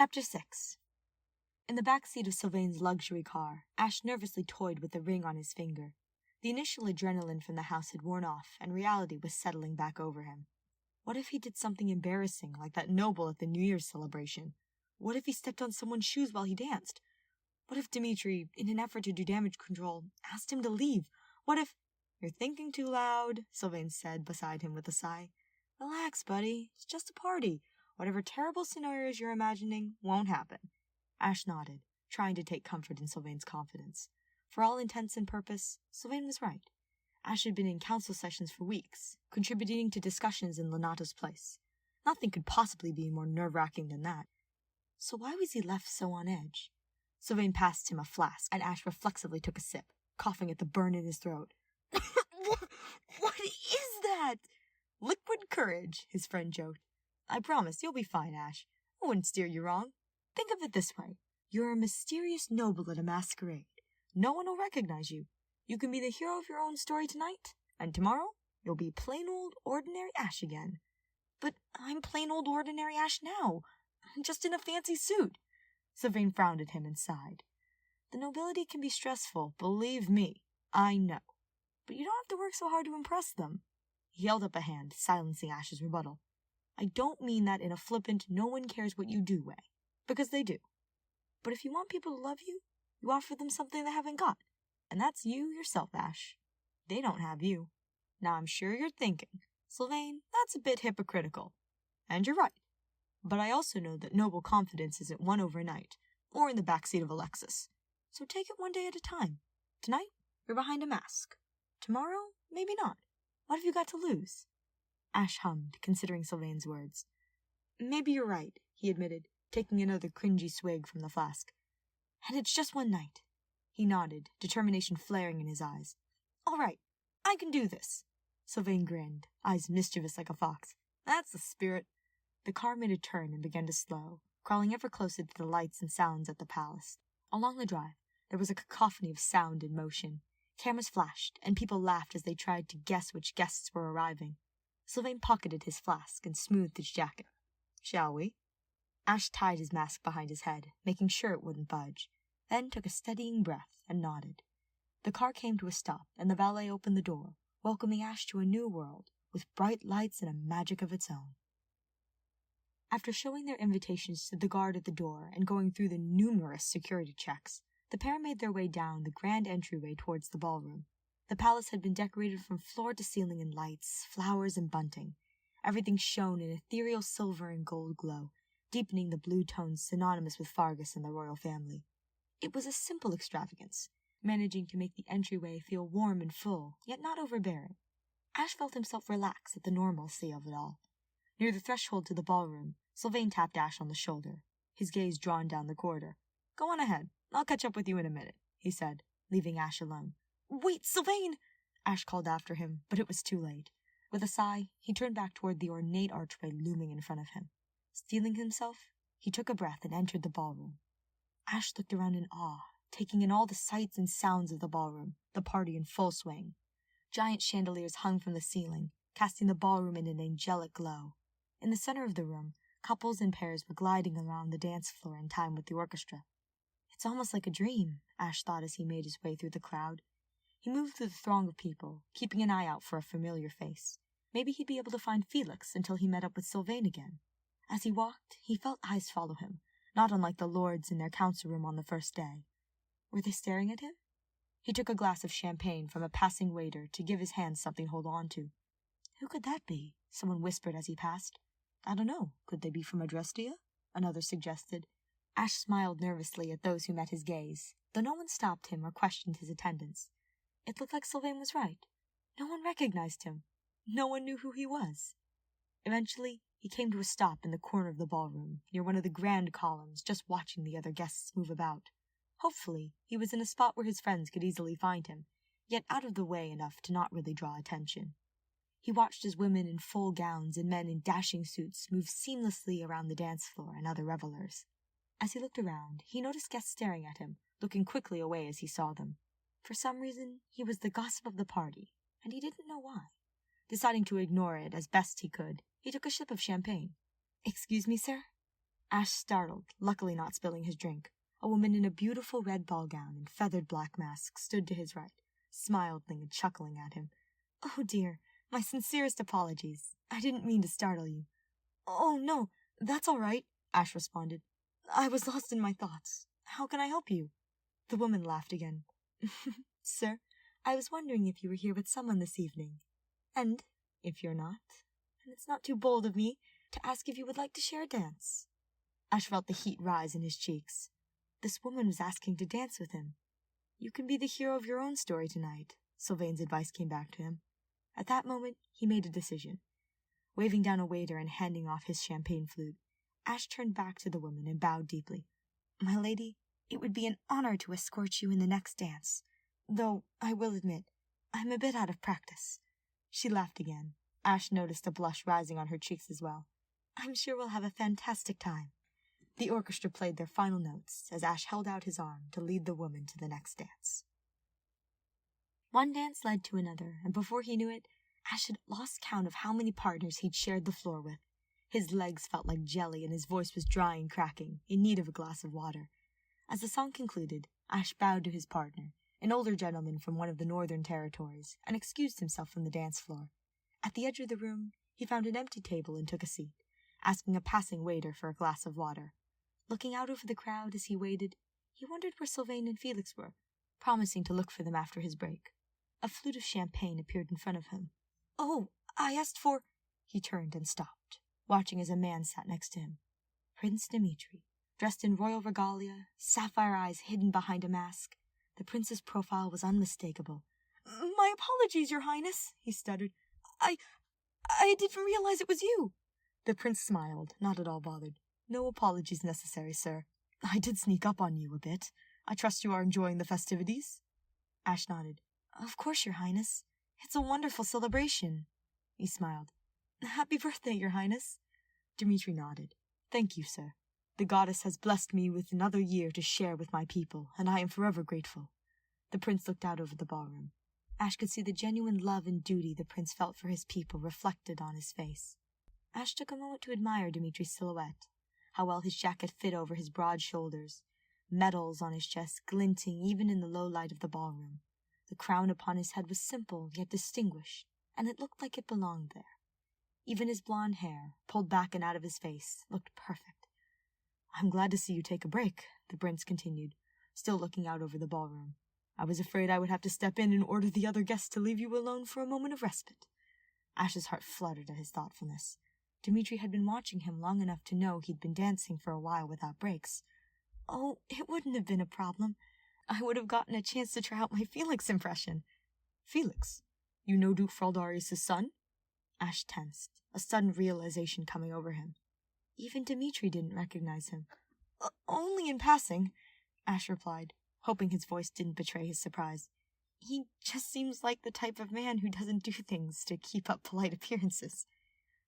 Chapter 6. In the back seat of Sylvain's luxury car, Ashe nervously toyed with the ring on his finger. The initial adrenaline from the house had worn off, and reality was settling back over him. What if he did something embarrassing, like that noble at the New Year's celebration? What if he stepped on someone's shoes while he danced? What if Dimitri, in an effort to do damage control, asked him to leave? What if— "You're thinking too loud," Sylvain said beside him with a sigh. "Relax, buddy. It's just a party. Whatever terrible scenarios you're imagining won't happen." Ashe nodded, trying to take comfort in Sylvain's confidence. For all intents and purpose, Sylvain was right. Ashe had been in council sessions for weeks, contributing to discussions in Lenato's place. Nothing could possibly be more nerve-wracking than that. So why was he left so on edge? Sylvain passed him a flask, and Ashe reflexively took a sip, coughing at the burn in his throat. What is that? "Liquid courage," his friend joked. "I promise you'll be fine, Ashe. I wouldn't steer you wrong. Think of it this way. You're a mysterious noble at a masquerade. No one will recognize you. You can be the hero of your own story tonight, and tomorrow you'll be plain old ordinary Ashe again." "But I'm plain old ordinary Ashe now. I'm just in a fancy suit." Sylvain frowned at him and sighed. "The nobility can be stressful, believe me. I know. But you don't have to work so hard to impress them." He held up a hand, silencing Ashe's rebuttal. "I don't mean that in a flippant, no one cares what you do way, because they do. But if you want people to love you, you offer them something they haven't got. And that's you yourself, Ashe. They don't have you. Now I'm sure you're thinking, 'Sylvain, that's a bit hypocritical.' And you're right. But I also know that noble confidence isn't won overnight, or in the backseat of a Lexus. So take it one day at a time. Tonight, you're behind a mask. Tomorrow, maybe not. What have you got to lose?" Ashe hummed, considering Sylvain's words. "Maybe you're right," he admitted, taking another cringy swig from the flask. "And it's just one night." He nodded, determination flaring in his eyes. "All right, I can do this." Sylvain grinned, eyes mischievous like a fox. "That's the spirit." The car made a turn and began to slow, crawling ever closer to the lights and sounds at the palace. Along the drive, there was a cacophony of sound and motion. Cameras flashed, and people laughed as they tried to guess which guests were arriving. Sylvain pocketed his flask and smoothed his jacket. "Shall we?" Ashe tied his mask behind his head, making sure it wouldn't budge, then took a steadying breath and nodded. The car came to a stop, and the valet opened the door, welcoming Ashe to a new world, with bright lights and a magic of its own. After showing their invitations to the guard at the door and going through the numerous security checks, the pair made their way down the grand entryway towards the ballroom. The palace had been decorated from floor to ceiling in lights, flowers, and bunting. Everything shone in ethereal silver and gold glow, deepening the blue tones synonymous with Fargus and the royal family. It was a simple extravagance, managing to make the entryway feel warm and full, yet not overbearing. Ashe felt himself relax at the normalcy of it all. Near the threshold to the ballroom, Sylvain tapped Ashe on the shoulder, his gaze drawn down the corridor. "Go on ahead. I'll catch up with you in a minute," he said, leaving Ashe alone. "Wait, Sylvain!" Ashe called after him, but it was too late. With a sigh, he turned back toward the ornate archway looming in front of him. Steeling himself, he took a breath and entered the ballroom. Ashe looked around in awe, taking in all the sights and sounds of the ballroom, the party in full swing. Giant chandeliers hung from the ceiling, casting the ballroom in an angelic glow. In the center of the room, couples and pairs were gliding around the dance floor in time with the orchestra. "It's almost like a dream," Ashe thought as he made his way through the crowd. He moved through the throng of people, keeping an eye out for a familiar face. Maybe he'd be able to find Felix until he met up with Sylvain again. As he walked, he felt eyes follow him, not unlike the lords in their council room on the first day. Were they staring at him? He took a glass of champagne from a passing waiter to give his hands something to hold on to. "Who could that be?" someone whispered as he passed. "I don't know. Could they be from Adrestia?" another suggested. Ashe smiled nervously at those who met his gaze, though no one stopped him or questioned his attendance. It looked like Sylvain was right. No one recognized him. No one knew who he was. Eventually, he came to a stop in the corner of the ballroom, near one of the grand columns, just watching the other guests move about. Hopefully, he was in a spot where his friends could easily find him, yet out of the way enough to not really draw attention. He watched as women in full gowns and men in dashing suits moved seamlessly around the dance floor and other revelers. As he looked around, he noticed guests staring at him, looking quickly away as he saw them. For some reason, he was the gossip of the party, and he didn't know why. Deciding to ignore it as best he could, he took a sip of champagne. "Excuse me, sir?" Ashe startled, luckily not spilling his drink. A woman in a beautiful red ball gown and feathered black mask stood to his right, smiling and chuckling at him. "Oh dear, my sincerest apologies. I didn't mean to startle you." "Oh no, that's all right," Ashe responded. "I was lost in my thoughts. How can I help you?" The woman laughed again. "Sir, I was wondering if you were here with someone this evening. And, if you're not, and it's not too bold of me, to ask if you would like to share a dance." Ashe felt the heat rise in his cheeks. This woman was asking to dance with him. "You can be the hero of your own story tonight," Sylvain's advice came back to him. At that moment, he made a decision. Waving down a waiter and handing off his champagne flute, Ashe turned back to the woman and bowed deeply. "My lady, it would be an honor to escort you in the next dance, though, I will admit, I'm a bit out of practice." She laughed again. Ashe noticed a blush rising on her cheeks as well. "I'm sure we'll have a fantastic time." The orchestra played their final notes as Ashe held out his arm to lead the woman to the next dance. One dance led to another, and before he knew it, Ashe had lost count of how many partners he'd shared the floor with. His legs felt like jelly and his voice was dry and cracking, in need of a glass of water. As the song concluded, Ashe bowed to his partner, an older gentleman from one of the northern territories, and excused himself from the dance floor. At the edge of the room, he found an empty table and took a seat, asking a passing waiter for a glass of water. Looking out over the crowd as he waited, he wondered where Sylvain and Felix were, promising to look for them after his break. A flute of champagne appeared in front of him. "Oh, I asked for—" He turned and stopped, watching as a man sat next to him. Prince Dimitri, dressed in royal regalia, sapphire eyes hidden behind a mask. The prince's profile was unmistakable. "My apologies, Your Highness," he stuttered. I didn't realize it was you." The prince smiled, not at all bothered. "No apologies necessary, sir. I did sneak up on you a bit. I trust you are enjoying the festivities?" Ashe nodded. "Of course, Your Highness. It's a wonderful celebration." He smiled. "Happy birthday, Your Highness." Dimitri nodded. "Thank you, sir. The goddess has blessed me with another year to share with my people, and I am forever grateful." The prince looked out over the ballroom. Ashe could see the genuine love and duty the prince felt for his people reflected on his face. Ashe took a moment to admire Dimitri's silhouette, how well his jacket fit over his broad shoulders, medals on his chest glinting even in the low light of the ballroom. The crown upon his head was simple yet distinguished, and it looked like it belonged there. Even his blonde hair, pulled back and out of his face, looked perfect. "I'm glad to see you take a break," the prince continued, still looking out over the ballroom. "I was afraid I would have to step in and order the other guests to leave you alone for a moment of respite." Ashe's heart fluttered at his thoughtfulness. Dimitri had been watching him long enough to know he'd been dancing for a while without breaks. "Oh, it wouldn't have been a problem. I would have gotten a chance to try out my Felix impression." "Felix? You know Duke Fraldarius' son?" Ashe tensed, a sudden realization coming over him. Even Dimitri didn't recognize him. Only in passing," Ashe replied, hoping his voice didn't betray his surprise. "He just seems like the type of man who doesn't do things to keep up polite appearances."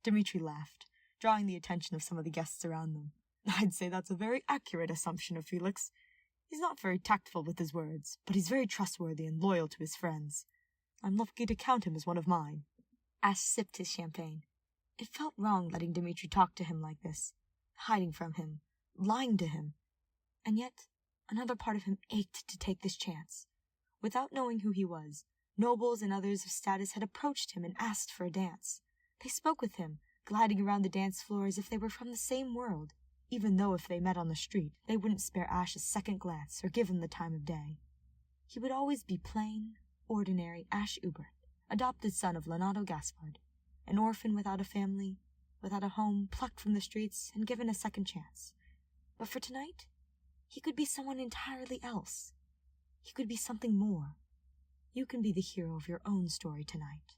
Dimitri laughed, drawing the attention of some of the guests around them. "I'd say that's a very accurate assumption of Felix. He's not very tactful with his words, but he's very trustworthy and loyal to his friends. I'm lucky to count him as one of mine." Ashe sipped his champagne. It felt wrong letting Dimitri talk to him like this, hiding from him, lying to him. And yet, another part of him ached to take this chance. Without knowing who he was, nobles and others of status had approached him and asked for a dance. They spoke with him, gliding around the dance floor as if they were from the same world, even though if they met on the street, they wouldn't spare Ashe a second glance or give him the time of day. He would always be plain, ordinary Ashe Ubert, adopted son of Leonardo Gaspard, an orphan without a family, without a home, plucked from the streets and given a second chance. But for tonight, he could be someone entirely else. He could be something more. You can be the hero of your own story tonight.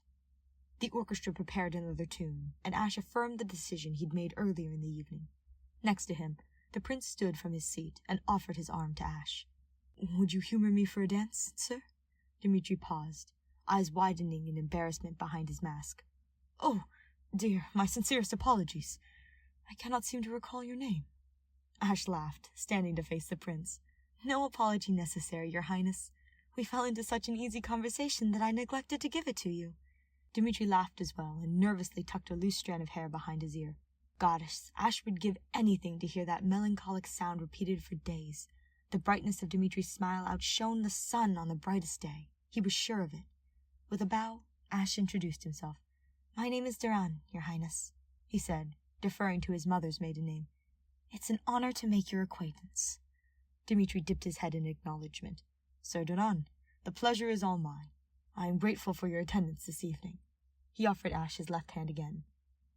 The orchestra prepared another tune, and Ashe affirmed the decision he'd made earlier in the evening. Next to him, the prince stood from his seat and offered his arm to Ashe. "Would you humor me for a dance, sir?" Dimitri paused, eyes widening in embarrassment behind his mask. "Oh, dear, my sincerest apologies. I cannot seem to recall your name." Ashe laughed, standing to face the prince. "No apology necessary, Your Highness. We fell into such an easy conversation that I neglected to give it to you." Dimitri laughed as well and nervously tucked a loose strand of hair behind his ear. Goddess, Ashe would give anything to hear that melancholic sound repeated for days. The brightness of Dimitri's smile outshone the sun on the brightest day. He was sure of it. With a bow, Ashe introduced himself. "My name is Duran, Your Highness," he said, deferring to his mother's maiden name. "It's an honor to make your acquaintance." Dimitri dipped his head in acknowledgement. "Sir Duran, the pleasure is all mine. I am grateful for your attendance this evening." He offered Ashe his left hand again.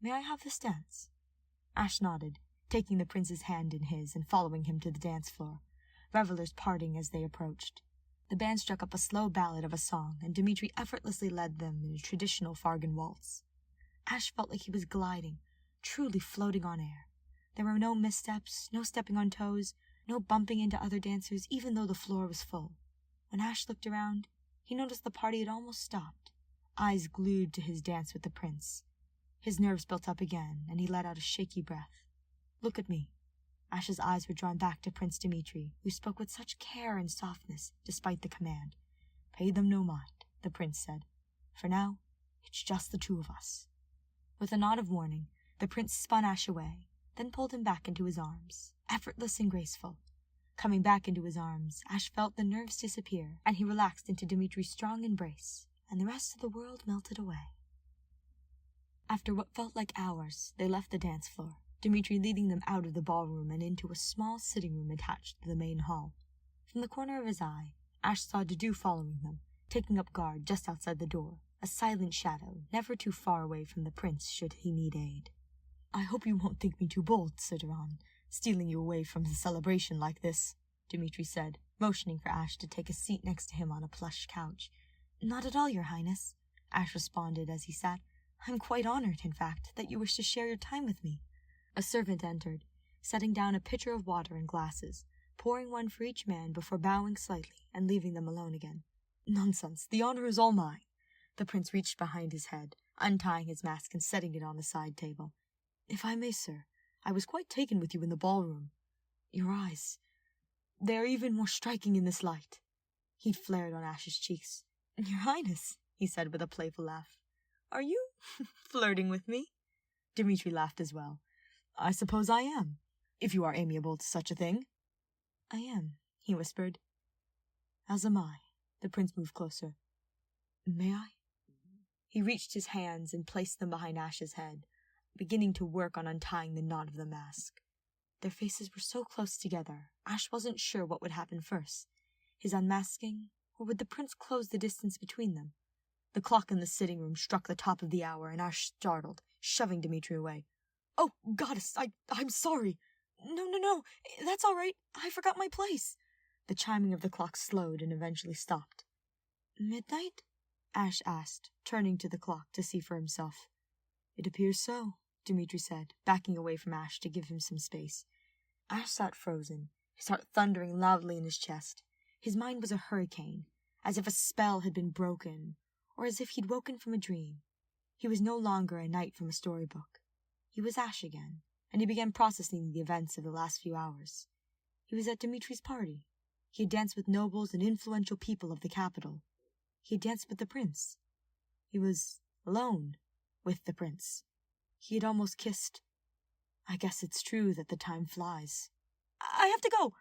"May I have this dance?" Ashe nodded, taking the prince's hand in his and following him to the dance floor, revelers parting as they approached. The band struck up a slow ballad of a song, and Dimitri effortlessly led them in a traditional Fargan waltz. Ashe felt like he was gliding, truly floating on air. There were no missteps, no stepping on toes, no bumping into other dancers, even though the floor was full. When Ashe looked around, he noticed the party had almost stopped, eyes glued to his dance with the prince. His nerves built up again, and he let out a shaky breath. "Look at me." Ashe's eyes were drawn back to Prince Dimitri, who spoke with such care and softness, despite the command. "Pay them no mind," the prince said. "For now, it's just the two of us." With a nod of warning, the prince spun Ashe away, then pulled him back into his arms, effortless and graceful. Coming back into his arms, Ashe felt the nerves disappear, and he relaxed into Dimitri's strong embrace, and the rest of the world melted away. After what felt like hours, they left the dance floor, Dimitri leading them out of the ballroom and into a small sitting room attached to the main hall. From the corner of his eye, Ashe saw Dudu following them, taking up guard just outside the door, a silent shadow, never too far away from the prince should he need aid. "I hope you won't think me too bold, Sir Duran, stealing you away from the celebration like this," Dimitri said, motioning for Ashe to take a seat next to him on a plush couch. "Not at all, Your Highness," Ashe responded as he sat. "I'm quite honored, in fact, that you wish to share your time with me." A servant entered, setting down a pitcher of water and glasses, pouring one for each man before bowing slightly and leaving them alone again. "Nonsense, the honor is all mine." The prince reached behind his head, untying his mask and setting it on the side table. "If I may, sir, I was quite taken with you in the ballroom. Your eyes, they are even more striking in this light." He'd flared on Ashe's cheeks. "Your Highness," he said with a playful laugh, "are you flirting with me?" Dimitri laughed as well. "I suppose I am, if you are amiable to such a thing." "I am," he whispered. "As am I." The prince moved closer. "May I?" He reached his hands and placed them behind Ashe's head, beginning to work on untying the knot of the mask. Their faces were so close together, Ashe wasn't sure what would happen first, his unmasking, or would the prince close the distance between them. The clock in the sitting room struck the top of the hour, and Ashe startled, shoving Dimitri away. "Oh, goddess, I'm sorry." No, that's all right. I forgot my place." The chiming of the clock slowed and eventually stopped. "Midnight?" Ashe asked, turning to the clock to see for himself. "It appears so," Dimitri said, backing away from Ashe to give him some space. Ashe sat frozen, his heart thundering loudly in his chest. His mind was a hurricane, as if a spell had been broken, or as if he'd woken from a dream. He was no longer a knight from a storybook. He was Ashe again, and he began processing the events of the last few hours. He was at Dimitri's party. He had danced with nobles and influential people of the capital. He had danced with the prince. He was alone with the prince. He had almost kissed. I guess it's true that the time flies. "I have to go!"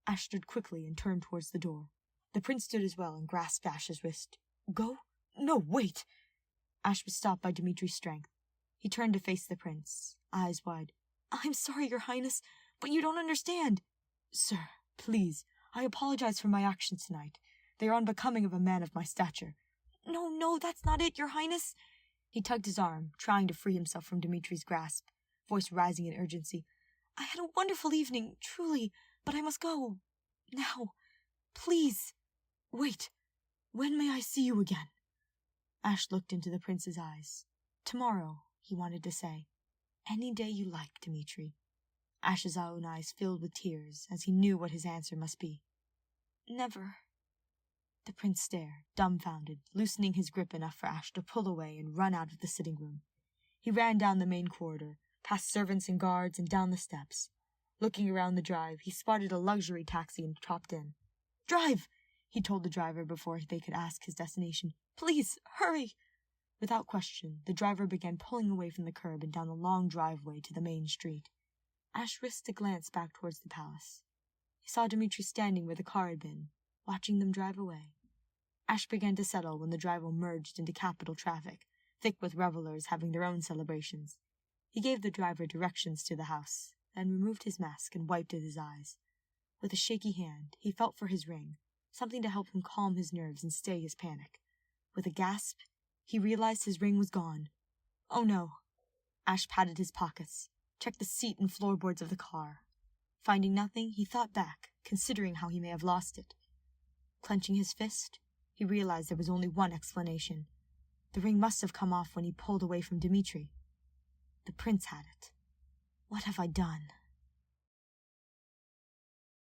Ashe stood quickly and turned towards the door. The prince stood as well and grasped Ashe's wrist. "Go? No, wait!" Ashe was stopped by Dimitri's strength. He turned to face the prince, eyes wide. "I'm sorry, Your Highness, but you don't understand." "Sir, please, I apologize for my actions tonight. They are unbecoming of a man of my stature." No, that's not it, Your Highness." He tugged his arm, trying to free himself from Dimitri's grasp, voice rising in urgency. "I had a wonderful evening, truly, but I must go. Now. Please. Wait. When may I see you again?" Ashe looked into the prince's eyes. "Tomorrow," he wanted to say. "Any day you like, Dimitri." Ashe's own eyes filled with tears as he knew what his answer must be. "Never." The prince stared, dumbfounded, loosening his grip enough for Ashe to pull away and run out of the sitting room. He ran down the main corridor, past servants and guards, and down the steps. Looking around the drive, he spotted a luxury taxi and hopped in. "Drive!" he told the driver before they could ask his destination. "Please, hurry!" Without question, the driver began pulling away from the curb and down the long driveway to the main street. Ashe risked a glance back towards the palace. He saw Dimitri standing where the car had been, watching them drive away. Ashe began to settle when the drive merged into capital traffic, thick with revelers having their own celebrations. He gave the driver directions to the house, then removed his mask and wiped at his eyes. With a shaky hand, he felt for his ring, something to help him calm his nerves and stay his panic. With a gasp, he realized his ring was gone. Oh no! Ashe patted his pockets, checked the seat and floorboards of the car. Finding nothing, he thought back, considering how he may have lost it. Clenching his fist, he realized there was only one explanation. The ring must have come off when he pulled away from Dimitri. The prince had it. What have I done?